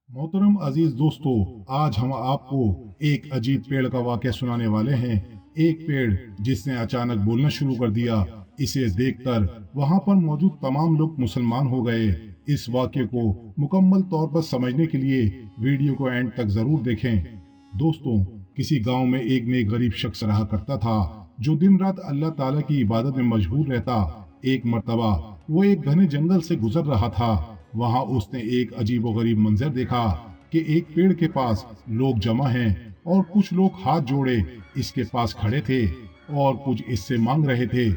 मोहतरम अजीज दोस्तों, आज हम आपको एक अजीब पेड़ का वाकया सुनाने वाले हैं। एक पेड़ जिसने अचानक बोलना शुरू कर दिया। इसे देखकर वहां पर मौजूद तमाम लोग मुसलमान हो गए। इस वाक्य को मुकम्मल तौर पर समझने के लिए वीडियो को एंड तक जरूर देखें। दोस्तों, किसी गांव में एक नेक गरीब शख्स रहा करता था जो दिन रात अल्लाह ताला की इबादत में मशगूल रहता। एक मर्तबा वो एक घने जंगल से गुजर रहा था। वहां उसने एक अजीब व गरीब मंजर देखा कि एक पेड़ के पास लोग जमा हैं और कुछ लोग हाथ जोड़े इसके पास खड़े थे और कुछ इससे मांग रहे थे।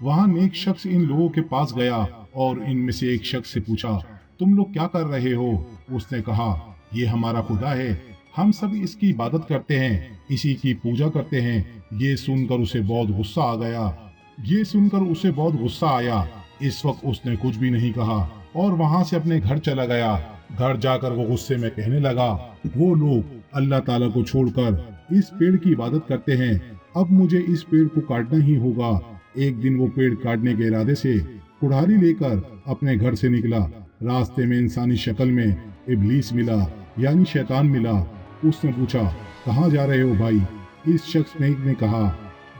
वहां नेक शख्स इन लोगों के पास गया और इनमें से एक शख्स से पूछा, तुम लोग क्या कर रहे हो? उसने कहा, ये हमारा खुदा है, हम सब इसकी इबादत करते हैं, इसी की पूजा करते हैं। ये सुनकर उसे बहुत गुस्सा आ गया। ये सुनकर उसे बहुत गुस्सा आया। इस वक्त उसने कुछ भी नहीं कहा और वहां से अपने घर चला गया। घर जाकर वो गुस्से में कहने लगा, वो लोग अल्लाह ताला को छोड़कर इस पेड़ की इबादत करते हैं, अब मुझे इस पेड़ को काटना ही होगा। एक दिन वो पेड़ काटने के इरादे से कुल्हाड़ी लेकर अपने घर से निकला। रास्ते में इंसानी शक्ल में इब्लीस मिला, यानी शैतान मिला। उसने पूछा, कहाँ जा रहे हो भाई? इस शख्स ने कहा,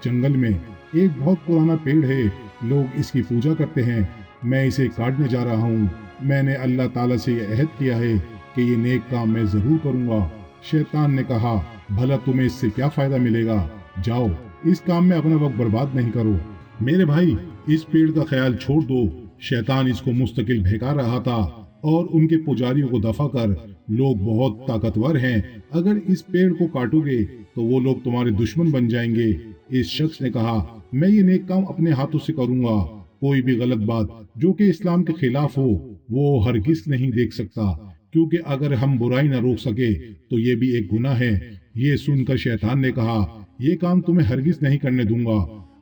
जंगल में एक बहुत पुराना पेड़ है, लोग इसकी पूजा करते हैं, मैं इसे काटने जा रहा हूँ। मैंने अल्लाह ताला से यह अहद किया है कि ये नेक काम मैं जरूर करूँगा। शैतान ने कहा, भला तुम्हें इससे क्या फायदा मिलेगा? जाओ, इस काम में अपना वक्त बर्बाद नहीं करो। मेरे भाई, इस पेड़ का ख्याल छोड़ दो। शैतान इसको मुस्तकिल बहका रहा था और उनके पुजारियों को दफा कर, लोग बहुत ताकतवर हैं, अगर इस पेड़ को काटोगे तो वो लोग तुम्हारे दुश्मन बन जाएंगे। इस शख्स ने कहा, मैं ये नेक काम अपने हाथों से करूंगा। कोई भी गलत बात जो कि इस्लाम के खिलाफ हो वो हरगिज नहीं देख सकता, क्योंकि अगर हम बुराई न रोक सके तो ये भी एक गुनाह है। ये सुनकर शैतान ने कहा, ये काम तुम्हें हरगिज नहीं करने दूंगा।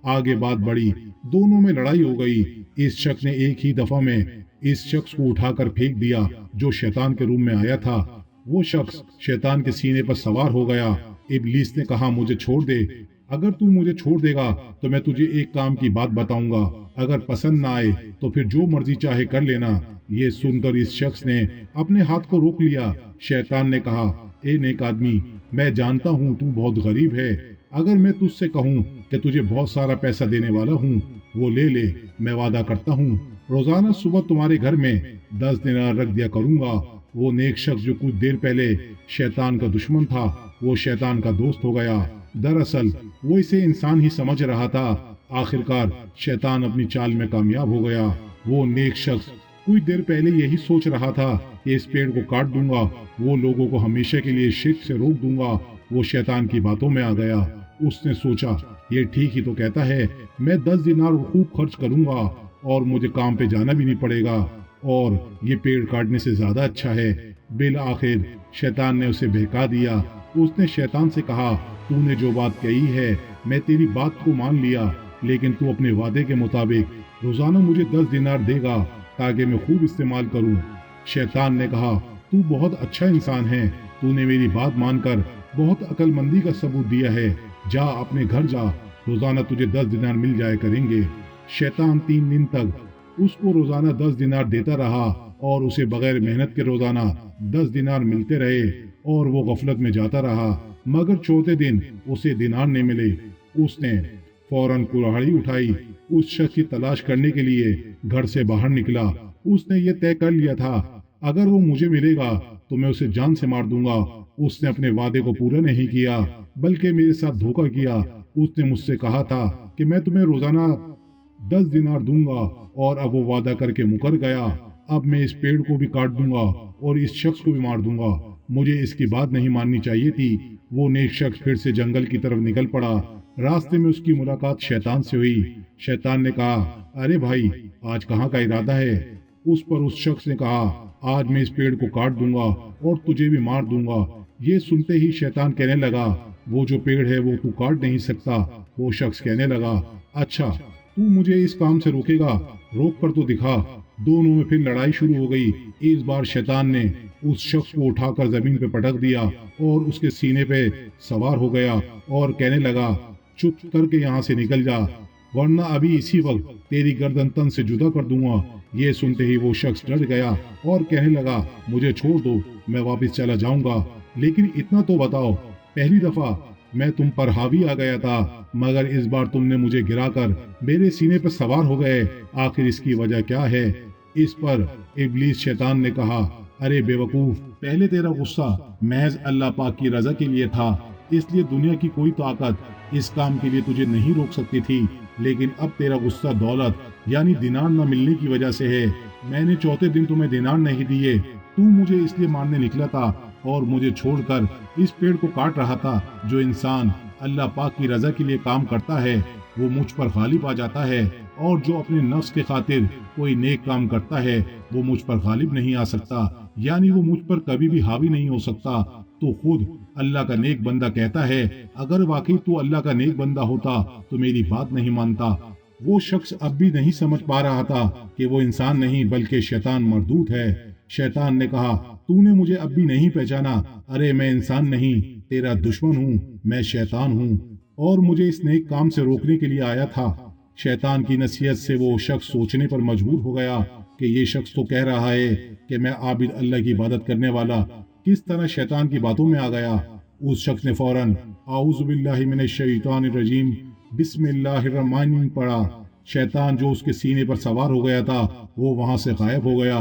आगे बात बढ़ी, दोनों में लड़ाई हो गई। इस शख्स ने एक ही दफा में इस शख्स को उठाकर फेंक दिया जो शैतान के रूम में आया था। वो शख्स शैतान के सीने पर सवार हो गया। इब्लीस ने कहा, मुझे छोड़ दे, अगर तू मुझे छोड़ देगा तो मैं तुझे एक काम की बात बताऊंगा, अगर पसंद ना आए तो फिर जो मर्जी चाहे कर लेना। ये सुनकर इस शख्स ने अपने हाथ को रोक लिया। शैतान ने कहा, ए नेक आदमी, मैं जानता हूँ तू बहुत गरीब है, अगर मैं तुझसे कहूँ कि तुझे बहुत सारा पैसा देने वाला हूँ, वो ले ले। मैं वादा करता हूँ रोजाना सुबह तुम्हारे घर में 10 दिनार रख दिया करूंगा। वो नेक शख्स जो कुछ देर पहले शैतान का दुश्मन था, वो शैतान का दोस्त हो गया। दरअसल वो इसे इंसान ही समझ रहा था। आखिरकार शैतान अपनी चाल में कामयाब हो गया। वो नेक शख्स कुछ देर पहले यही सोच रहा था कि इस पेड़ को काट दूंगा, वो लोगों को हमेशा के लिए शिर्क से रोक दूंगा। वो शैतान की बातों में आ गया। उसने सोचा, ये ठीक ही तो कहता है, मैं 10 दिनार खूब खर्च करूंगा और मुझे काम पे जाना भी नहीं पड़ेगा, और ये पेड़ काटने से ज्यादा अच्छा है। बिल आखिर शैतान ने उसे बहका दिया। उसने शैतान से कहा, तूने जो बात कही है मैं तेरी बात को मान लिया, लेकिन तू अपने वादे के मुताबिक रोजाना मुझे 10 दिनार देगा ताकि मैं खूब इस्तेमाल करूं। शैतान ने कहा, तू बहुत अच्छा इंसान है, तूने मेरी बात मानकर बहुत अक्लमंदी का सबूत दिया है। जा, अपने घर जा, रोजाना तुझे 10 दिनार मिल जाया करेंगे। शैतान 3 दिन तक उसको रोजाना 10 दिनार देता रहा और उसे बगैर मेहनत के रोजाना 10 दिनार मिलते रहे और वो गफलत में जाता रहा। मगर चौथे दिन उसे दिनार नहीं मिले। उसने फौरन कुल्हाड़ी उठाई, उस शख्स की तलाश करने के लिए घर से बाहर निकला। उसने ये तय कर लिया था, अगर वो मुझे मिलेगा तो मैं उसे जान से मार दूंगा। उसने अपने वादे को पूरा नहीं किया, बल्कि मेरे साथ धोखा किया। उसने मुझसे कहा था कि मैं तुम्हें रोजाना 10 दिनार दूंगा, और अब वो वादा करके मुकर गया। अब मैं इस पेड़ को भी काट दूंगा और इस शख्स को भी मार दूंगा। मुझे इसकी बात नहीं माननी चाहिए थी। वो नेक शख्स फिर से जंगल की तरफ निकल पड़ा। रास्ते में उसकी मुलाकात शैतान से हुई। शैतान ने कहा, अरे भाई, आज कहाँ का इरादा है? उस पर उस शख्स ने कहा, आज मैं इस पेड़ को काट दूंगा और तुझे भी मार दूंगा। ये सुनते ही शैतान कहने लगा, वो जो पेड़ है वो तू काट नहीं सकता। वो शख्स कहने लगा, अच्छा, तू मुझे इस काम से रोकेगा? रोक कर तो दिखा। दोनों में फिर लड़ाई शुरू हो गई। इस बार शैतान ने उस शख्स को उठाकर जमीन पे पटक दिया और उसके सीने पे सवार हो गया और कहने लगा, चुप करके यहाँ से निकल जा, वरना अभी इसी वक्त तेरी गर्दन तन से जुदा कर दूंगा। ये सुनते ही वो शख्स डर गया और कहने लगा, मुझे छोड़ दो, मैं वापस चला जाऊंगा, लेकिन इतना तो बताओ, पहली दफा मैं तुम पर हावी आ गया था, मगर इस बार तुमने मुझे गिराकर मेरे सीने पर सवार हो गए, आखिर इसकी वजह क्या है? इस पर इब्लीस शैतान ने कहा, अरे बेवकूफ, पहले तेरा गुस्सा महज अल्लाह पाक की रजा के लिए था, इसलिए दुनिया की कोई ताकत इस काम के लिए तुझे नहीं रोक सकती थी, लेकिन अब तेरा गुस्सा दौलत यानी दिनार न मिलने की वजह से है। मैंने चौथे दिन तुम्हें दिनार नहीं दिए, तू मुझे इसलिए मारने निकला था और मुझे छोड़कर इस पेड़ को काट रहा था। जो इंसान अल्लाह पाक की रजा के लिए काम करता है वो मुझ पर गालिब आ जाता है, और जो अपने नफ्स के खातिर कोई नेक काम करता है वो मुझ पर गालिब नहीं आ सकता, यानी वो मुझ पर कभी भी हावी नहीं हो सकता। तो खुद अल्लाह का नेक बंदा कहता है, अगर वाकई तू अल्लाह का नेक बंदा होता तो मेरी बात नहीं मानता। वो शख्स अब भी नहीं समझ पा रहा था कि वो इंसान नहीं बल्कि शैतान मरदूत है। शैतान ने कहा, तूने मुझे अब भी नहीं पहचाना? अरे मैं इंसान नहीं, तेरा दुश्मन हूँ, मैं शैतान हूँ, और मुझे इस नेक काम से रोकने के लिए आया था। शैतान की नसीहत से वो शख्स सोचने पर मजबूर हो गया कि ये शख्स तो कह रहा है कि मैं आबिद अल्लाह की इबादत करने वाला किस तरह शैतान की बातों में आ गया। उस शख्स ने फौरन आऊज़ु बिल्लाहि मिनश शैतानिर रजीम बिस्मिल्लाहिर्रहमानिर्रहीम पढ़ा। शैतान जो उसके सीने पर सवार हो गया था वो वहां से गायब हो गया।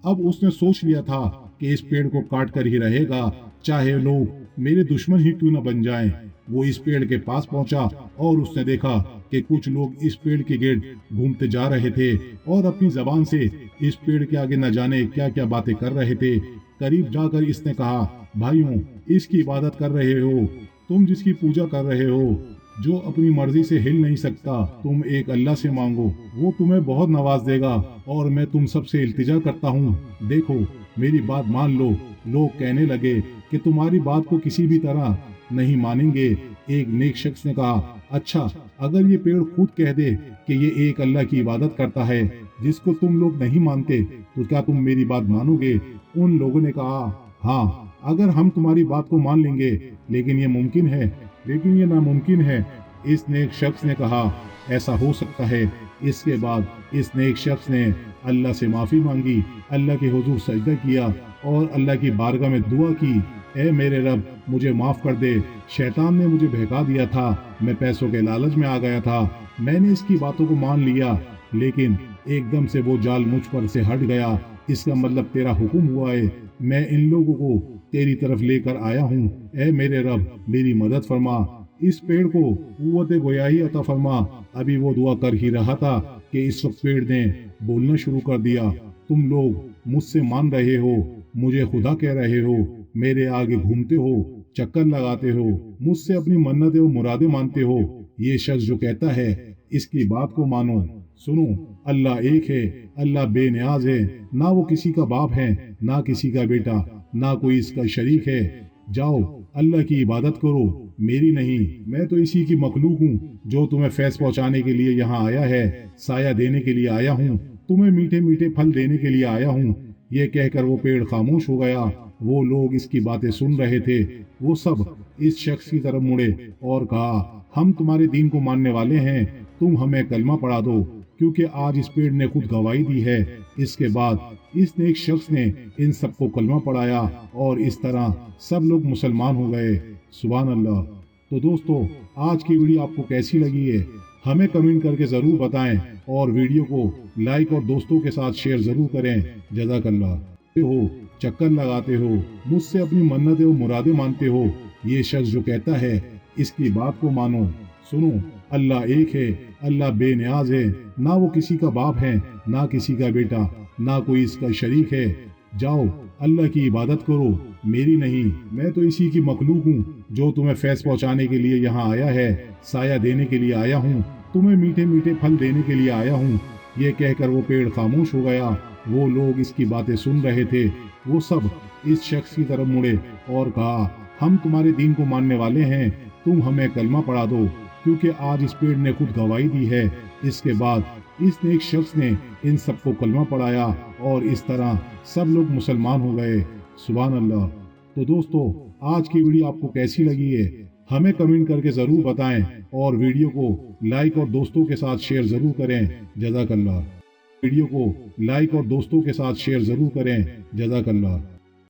अब उसने सोच लिया था कि इस पेड़ को काट कर ही रहेगा, चाहे लोग मेरे दुश्मन ही क्यों न बन जाएं। वो इस पेड़ के पास पहुंचा और उसने देखा कि कुछ लोग इस पेड़ के गिर्द घूमते जा रहे थे और अपनी जबान से इस पेड़ के आगे न जाने क्या क्या बातें कर रहे थे। करीब जाकर इसने कहा, भाइयों, इसकी इबादत कर रहे हो तुम, जिसकी पूजा कर रहे हो, जो अपनी मर्जी से हिल नहीं सकता, तुम एक अल्लाह से मांगो, वो तुम्हें बहुत नवाज देगा, और मैं तुम सबसे इल्तिजा करता हूँ, देखो मेरी बात मान लो। लोग कहने लगे कि तुम्हारी बात को किसी भी तरह नहीं मानेंगे। एक नेक शख्स ने कहा, अच्छा, अगर ये पेड़ खुद कह दे कि ये एक अल्लाह की इबादत करता है जिसको तुम लोग नहीं मानते, तो क्या तुम मेरी बात मानोगे? उन लोगों ने कहा, हाँ, अगर हम तुम्हारी बात को मान लेंगे, लेकिन ये नामुमकिन है। इस नेक शख्स ने कहा, ऐसा हो सकता है। इसके बाद इस नेक शख्स ने अल्लाह से माफी मांगी, अल्लाह के हुजूर सजदा किया और अल्लाह की बारगाह में दुआ की, ए मेरे रब, मुझे माफ कर दे। शैतान ने मुझे बहका दिया था, मैं पैसों के लालच में आ गया था, मैंने इसकी बातों को मान लिया, लेकिन एकदम से वो जाल मुझ पर से हट गया। इसका मतलब तेरा हुक्म हुआ है, मैं इन लोगों को तेरी तरफ लेकर आया हूँ। ए मेरे रब, मेरी मदद फरमा, इस पेड़ को कुव्वत गोयाही अता फरमा। अभी वो दुआ कर ही रहा था कि इस वक्त पेड़ ने बोलना शुरू कर दिया, तुम लोग मुझसे मान रहे हो, मुझे खुदा कह रहे हो, मेरे आगे घूमते हो, चक्कर लगाते हो, मुझसे अपनी मन्नतें और मुरादें मानते हो। ये शख्स जो कहता है इसकी बात को मानो। सुनो, अल्लाह एक है, अल्लाह बेनियाज है, ना वो किसी का बाप है, ना किसी का बेटा, ना कोई इसका शरीक है। जाओ अल्लाह की इबादत करो, मेरी नहीं। मैं तो इसी की मखलूक हूँ जो तुम्हें फैज़ पहुँचाने के लिए यहाँ आया है, साया देने के लिए आया हूँ, तुम्हें मीठे मीठे फल देने के लिए आया हूँ। ये कहकर वो पेड़ खामोश हो गया। वो लोग इसकी बातें सुन रहे थे, वो सब इस शख्स की तरफ मुड़े और कहा, हम तुम्हारे दीन को मानने वाले हैं, तुम हमें कलमा पढ़ा दो, क्योंकि आज इस पेड़ ने खुद गवाही दी है। इसके बाद इस नेक शख्स ने इन सबको कलमा पढ़ाया और इस तरह सब लोग मुसलमान हो गए। सुभान अल्लाह। तो दोस्तों, आज की वीडियो आपको कैसी लगी है हमें कमेंट करके ज़रूर बताएं, और वीडियो को लाइक और दोस्तों के साथ शेयर ज़रूर करें। जज़ाकल्लाह। हो, चक्कर लगाते हो, मुझसे अपनी मन्नतें और मुरादें मानते हो, ये शख्स जो कहता है इसकी बात को मानो। सुनो, अल्लाह एक है, अल्लाह बेनियाज है, ना वो किसी का बाप है, ना किसी का बेटा, ना कोई इसका शरीक है। जाओ अल्लाह की इबादत करो, मेरी नहीं। मैं तो इसी की मखलूक हूँ जो तुम्हें फैज़ पहुँचाने के लिए यहाँ आया है, साया देने के लिए आया हूँ, तुम्हें मीठे मीठे फल देने के लिए आया हूँ। ये कहकर वो पेड़ खामोश हो गया। वो लोग इसकी बातें सुन रहे थे, वो सब इस शख्स की तरफ मुड़े और कहा, हम तुम्हारे दीन को मानने वाले हैं, तुम हमें कलमा पढ़ा दो, क्योंकि आज इस पेड़ ने खुद गवाही दी है। इसके बाद इस नेक शख्स ने इन सबको कलमा पढ़ाया और इस तरह सब लोग मुसलमान हो गए। सुभान अल्लाह। तो दोस्तों, आज की वीडियो आपको कैसी लगी है हमें कमेंट करके ज़रूर बताएं, और वीडियो को लाइक और दोस्तों के साथ शेयर ज़रूर करें। जज़ाकल्लाह। वीडियो को लाइक और दोस्तों के साथ शेयर ज़रूर करें। जज़ाकल्लाह।